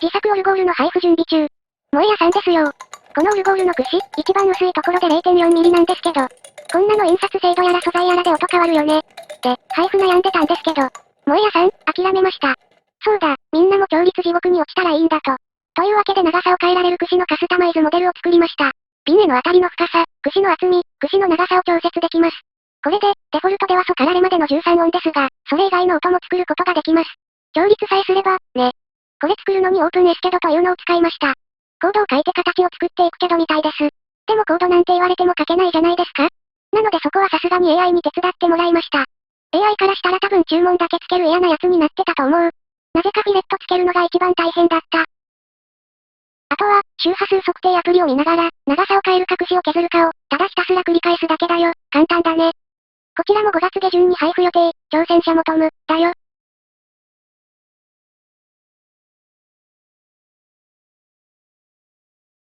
自作オルゴールの配布準備中。萌え屋さんですよ。このオルゴールの櫛、一番薄いところで 0.4 ミリなんですけど、こんなの印刷精度やら素材やらで音変わるよね。で、配布悩んでたんですけど、萌え屋さん、諦めました。そうだ、みんなも調律地獄に落ちたらいいんだと。というわけで長さを変えられる櫛のカスタマイズモデルを作りました。ピンへの当たりの深さ、櫛の厚み、櫛の長さを調節できます。これで、デフォルトではソからレまでの13音ですが、それ以外の音も作ることができます。調律さえすれば、ね。これ作るのにオープンエスケドというのを使いました。コードを書いて形を作っていくけどみたいです。でもコードなんて言われても書けないじゃないですか？なのでそこはさすがに AI に手伝ってもらいました。AI からしたら多分注文だけつける嫌なやつになってたと思う。なぜかフィレットつけるのが一番大変だった。あとは、周波数測定アプリを見ながら、長さを変えるか櫛を削るかを、ただひたすら繰り返すだけだよ。簡単だね。こちらも5月下旬に配布予定、挑戦者もトム、だよ。